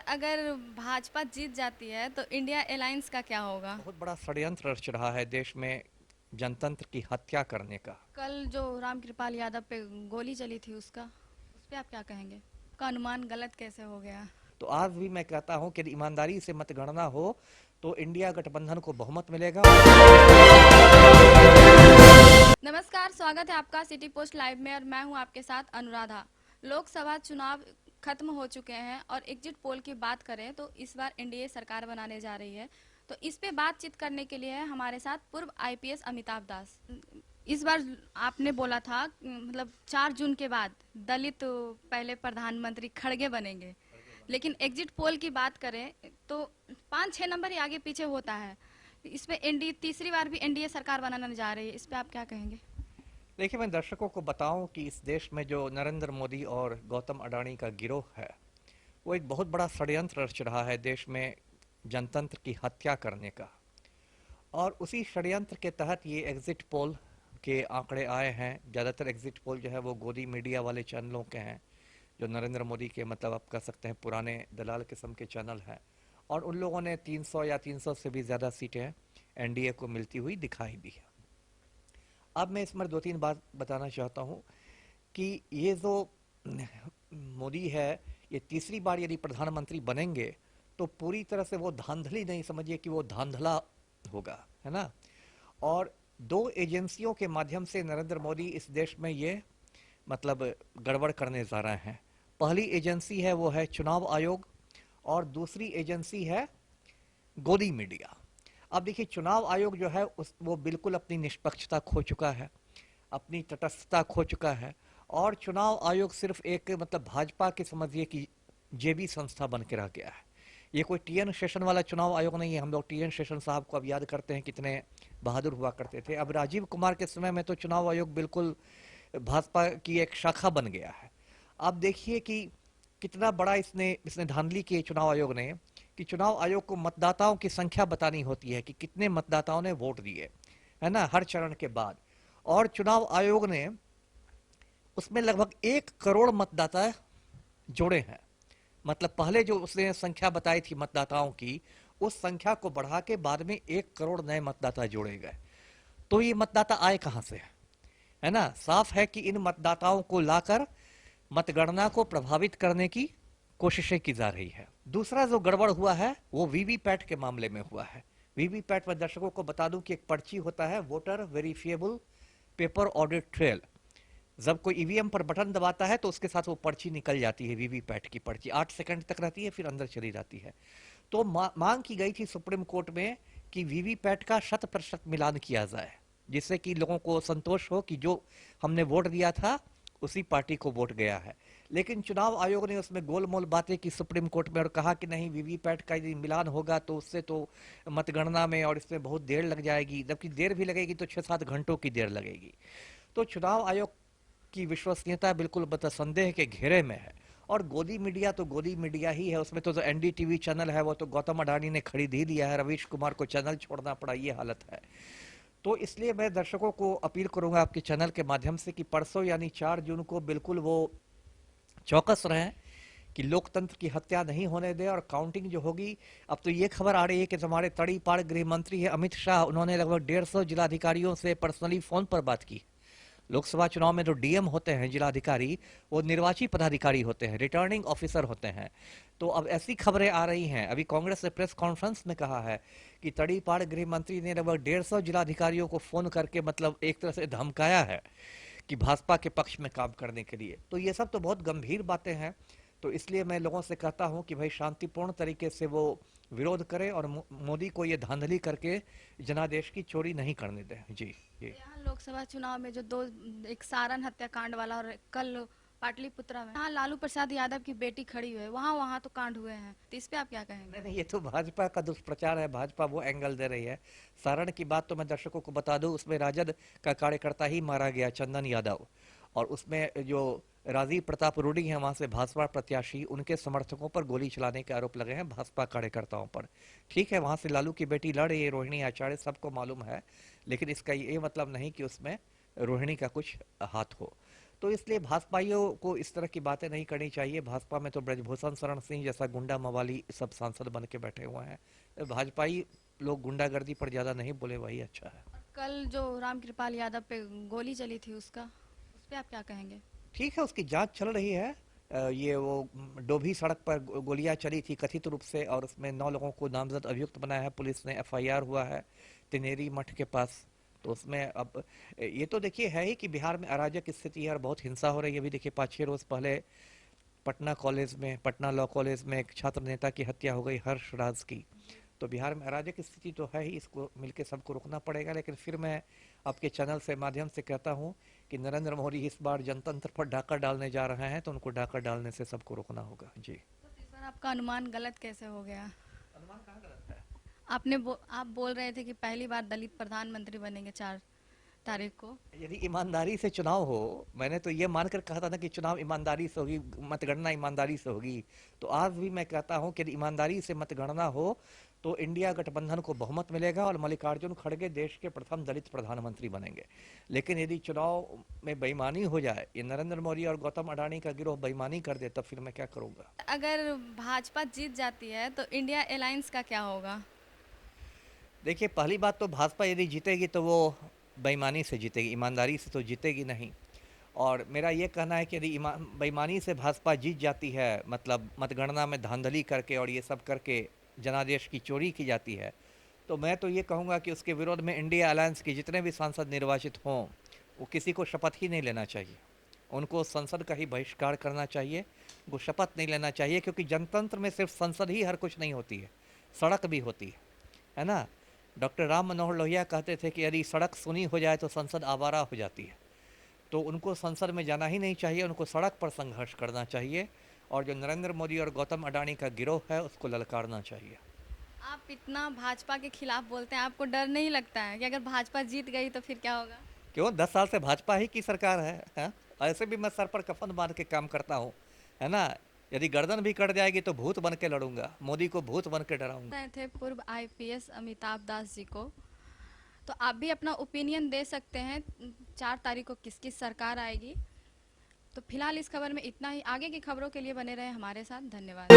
अगर भाजपा जीत जाती है तो इंडिया अलायंस का क्या होगा? बहुत बड़ा षड्यंत्र रच रहा है देश में जनतंत्र की हत्या करने का। कल जो रामकृपाल यादव पे गोली चली थी उसका उस पे आप क्या कहेंगे? का अनुमान गलत कैसे हो गया? तो आज भी मैं कहता हूं कि यदि ईमानदारी से मतगणना हो तो इंडिया गठबंधन को बहुमत मिलेगा। नमस्कार, स्वागत है आपका सिटी पोस्ट लाइव में और मैं हूं आपके साथ अनुराधा। लोकसभा चुनाव खत्म हो चुके हैं और एग्जिट पोल की बात करें तो इस बार एनडीए सरकार बनाने जा रही है। तो इस पे बातचीत करने के लिए है हमारे साथ पूर्व आईपीएस अमिताभ दास। इस बार आपने बोला था मतलब 4 जून के बाद दलित पहले प्रधानमंत्री खड़गे बनेंगे, लेकिन एग्जिट पोल की बात करें तो 5-6 नंबर ही आगे पीछे होता है। इस पे एनडीए तीसरी बार भी एनडीए सरकार बनाने जा रही है, इस पे आप क्या कहेंगे? देखिए, मैं दर्शकों को बताऊं कि इस देश में जो नरेंद्र मोदी और गौतम अडानी का गिरोह है वो एक बहुत बड़ा षड्यंत्र रच रहा है देश में जनतंत्र की हत्या करने का। और उसी षड्यंत्र के तहत ये एग्जिट पोल के आंकड़े आए हैं। ज़्यादातर एग्जिट पोल जो है वो गोदी मीडिया वाले चैनलों के हैं, जो नरेंद्र मोदी के मतलब आप कह सकते हैं पुराने दलाल किस्म के चैनल हैं। और उन लोगों ने 300 या 300 से भी ज़्यादा सीटें एनडीए को मिलती हुई दिखाई दी है। अब मैं इसमें दो तीन बात बताना चाहता हूँ कि ये जो मोदी है, ये तीसरी बार यदि प्रधानमंत्री बनेंगे तो पूरी तरह से वो धांधली नहीं, समझिए कि वो धांधला होगा, है ना। और दो एजेंसियों के माध्यम से नरेंद्र मोदी इस देश में ये मतलब गड़बड़ करने जा रहे हैं। पहली एजेंसी है वो है चुनाव आयोग और दूसरी एजेंसी है गोदी मीडिया। अब देखिए, चुनाव आयोग जो है उस वो बिल्कुल अपनी निष्पक्षता खो चुका है, अपनी तटस्थता खो चुका है। और चुनाव आयोग सिर्फ एक मतलब भाजपा के समझिए कि जेबी संस्था बन के रह गया है। ये कोई टीएन शेषन वाला चुनाव आयोग नहीं है। हम लोग टीएन शेषन साहब को अब याद करते हैं, कितने बहादुर हुआ करते थे। अब राजीव कुमार के समय में तो चुनाव आयोग बिल्कुल भाजपा की एक शाखा बन गया है। आप देखिए कि कितना बड़ा इसने इसने धांधली की चुनाव आयोग ने, कि चुनाव आयोग को मतदाताओं की संख्या बतानी होती है कि कितने मतदाताओं ने वोट दिए, है ना, हर चरण के बाद। और चुनाव आयोग ने उसमें लगभग 1 करोड़ मतदाता जोड़े हैं। मतलब पहले जो उसने संख्या बताई थी मतदाताओं की, उस संख्या को बढ़ा के बाद में 1 करोड़ नए मतदाता जोड़े गए। तो ये मतदाता आए कहां से, है ना। साफ है कि इन मतदाताओं को लाकर मतगणना को प्रभावित करने की कोशिशें की जा रही है। दूसरा जो गड़बड़ हुआ है वो वीवीपैट के मामले में हुआ है। वीवीपैट में दर्शकों को बता दूं कि एक पर्ची होता है, voter verifiable paper audit trail. जब कोई ईवीएम पर बटन दबाता है तो उसके साथ वो पर्ची निकल जाती है, वीवीपैट की पर्ची 8 सेकंड तक रहती है, फिर अंदर चली जाती है। तो मांग की गई थी सुप्रीम कोर्ट में कि वीवीपैट का 100% मिलान किया जाए, जिससे कि लोगों को संतोष हो कि जो हमने वोट दिया था उसी पार्टी को वोट गया है। लेकिन चुनाव आयोग ने उसमें गोलमोल बातें की सुप्रीम कोर्ट में और कहा कि नहीं, वीवीपैट का यदि मिलान होगा तो उससे तो मतगणना में और इसमें बहुत देर लग जाएगी, जबकि देर भी लगेगी तो 6-7 घंटों की देर लगेगी। तो चुनाव आयोग की विश्वसनीयता बिल्कुल संदेह के घेरे में है। और गोदी मीडिया तो गोदी मीडिया ही है, उसमें तो जो एनडीटीवी चैनल है वो तो गौतम अडानी ने खरीद ही लिया है, रवीश कुमार को चैनल छोड़ना पड़ा, ये हालत है। तो इसलिए मैं दर्शकों को अपील करूंगा आपके चैनल के माध्यम से कि परसों यानी 4 जून को बिल्कुल वो चौकस रहें कि लोकतंत्र की हत्या नहीं होने दें। और काउंटिंग जो होगी, अब तो ये खबर आ रही है कि हमारे तड़ीपार गृह मंत्री है अमित शाह, उन्होंने लगभग 150 जिलाधिकारियों से पर्सनली फोन पर बात की। लोकसभा चुनाव में जो डीएम होते हैं जिलाधिकारी, वो निर्वाची पदाधिकारी होते हैं, रिटर्निंग ऑफिसर होते हैं। तो अब ऐसी खबरें आ रही हैं, अभी कांग्रेस ने प्रेस कॉन्फ्रेंस में कहा है कि तड़ीपार गृह मंत्री ने लगभग 150 जिलाधिकारियों को फोन करके मतलब एक तरह से धमकाया है कि भाजपा के पक्ष में काम करने के लिए। तो ये सब तो बहुत गंभीर बातें हैं। तो इसलिए मैं लोगों से कहता हूं कि भाई शांतिपूर्ण तरीके से वो विरोध करें और मोदी को ये धांधली करके जनादेश की चोरी नहीं करने दें। जी जी। यहाँ लोकसभा चुनाव में जो दो, एक सारण हत्याकांड वाला और कल पाटलिपुत्रा में यहाँ लालू प्रसाद यादव की बेटी खड़ी हुई है, वहाँ वहाँ तो कांड हुए हैं, तो इस पे आप क्या कहेंगे? नहीं नहीं, ये तो भाजपा का दुष्प्रचार है, भाजपा वो एंगल दे रही है। सारण की बात तो मैं दर्शकों को बता दूं, उसमें राजद का कार्यकर्ता ही मारा गया, चंदन यादव। और उसमें जो राजीव प्रताप रूडी हैं वहां से भाजपा प्रत्याशी, उनके समर्थकों पर गोली चलाने के आरोप लगे हैं भाजपा कार्यकर्ताओं पर। ठीक है, वहां से लालू की बेटी लड़ रही है, रोहिणी आचार्य, सबको मालूम है। लेकिन इसका ये मतलब नहीं कि उसमें रोहिणी का कुछ हाथ हो। तो इसलिए भाजपाइयों को इस तरह की बातें नहीं करनी चाहिए। भाजपा में तो ब्रजभूषण शरण सिंह जैसा गुंडा मवाली सब सांसद बन के बैठे हुए हैं। भाजपाई लोग गुंडागर्दी पर ज़्यादा नहीं बोले, वही अच्छा है। और कल जो रामकृपाल यादव पे गोली चली थी उसका, उस पे आप क्या कहेंगे? ठीक है, उसकी जांच चल रही है। ये वो डोभी सड़क पर गोलियां चली थी कथित रूप से, और उसमें 9 लोगों को नामजद अभियुक्त बनाया है पुलिस ने। एफआईआर हुआ है तिनेरी मठ के पास। तो उसमें अब ये तो देखिए है ही कि बिहार में अराजक स्थिति है और बहुत हिंसा हो रही है। अभी देखिए 5-6 रोज पहले पटना लॉ कॉलेज में एक छात्र नेता की हत्या हो गई, हर्ष राज की। तो बिहार में अराजक स्थिति तो है ही, इसको मिलके सबको रोकना पड़ेगा। लेकिन फिर मैं आपके चैनल से माध्यम से कहता हूं कि नरेंद्र मोदी इस बार जनतंत्र पर डाका डालने जा रहे हैं, तो उनको डाका डालने से सबको रोकना होगा। जी। तो इस बार आपका अनुमान गलत कैसे हो गया? अनुमान कहाँ गलत है? आप बोल रहे थे कि पहली बार दलित प्रधानमंत्री बनेंगे 4 तारीख को। यदि ईमानदारी से चुनाव हो, मैंने तो ये मानकर कहा था ना कि चुनाव ईमानदारी से होगी, मतगणना ईमानदारी से होगी। तो आज भी मैं कहता हूं कि यदि ईमानदारी से मतगणना हो तो इंडिया गठबंधन को बहुमत मिलेगा और मल्लिकार्जुन खड़गे देश के प्रथम दलित प्रधानमंत्री बनेंगे। लेकिन यदि चुनाव में बेईमानी हो जाए, ये नरेंद्र मोदी और गौतम अडानी का गिरोह बेईमानी कर दे, तब फिर मैं क्या करूंगा? अगर भाजपा जीत जाती है तो इंडिया अलायंस का क्या होगा? देखिए, पहली बात तो भाजपा यदि जीतेगी तो वो बेईमानी से जीतेगी, ईमानदारी से तो जीतेगी नहीं। और मेरा ये कहना है कि यदि बेईमानी से भाजपा जीत जाती है, मतलब मतगणना में धांधली करके और ये सब करके जनादेश की चोरी की जाती है, तो मैं तो ये कहूँगा कि उसके विरोध में इंडिया अलायंस के जितने भी सांसद निर्वाचित हों, वो किसी को शपथ ही नहीं लेना चाहिए। उनको संसद का ही बहिष्कार करना चाहिए, वो शपथ नहीं लेना चाहिए। क्योंकि जनतंत्र में सिर्फ संसद ही हर कुछ नहीं होती है, सड़क भी होती है ना। डॉक्टर राम मनोहर लोहिया कहते थे कि यदि सड़क सुनी हो जाए तो संसद आवारा हो जाती है। तो उनको संसद में जाना ही नहीं चाहिए, उनको सड़क पर संघर्ष करना चाहिए। और जो नरेंद्र मोदी और गौतम अडानी का गिरोह है उसको ललकारना चाहिए। आप इतना भाजपा के खिलाफ बोलते हैं, आपको डर नहीं लगता है कि अगर भाजपा जीत गई तो फिर क्या होगा? क्यों, 10 साल से भाजपा ही की सरकार है? ऐसे भी मैं सर पर कफन बांध के काम करता हूँ, है ना। यदि गर्दन भी कट जाएगी तो भूत बन के लड़ूंगा, मोदी को भूत बन के डराऊंगा। रहे थे पूर्व आईपीएस अमिताभ दास जी को, तो आप भी अपना ओपिनियन दे सकते हैं 4 तारीख को किसकी सरकार आएगी। तो फिलहाल इस खबर में इतना ही। आगे की खबरों के लिए बने रहे हमारे साथ। धन्यवाद।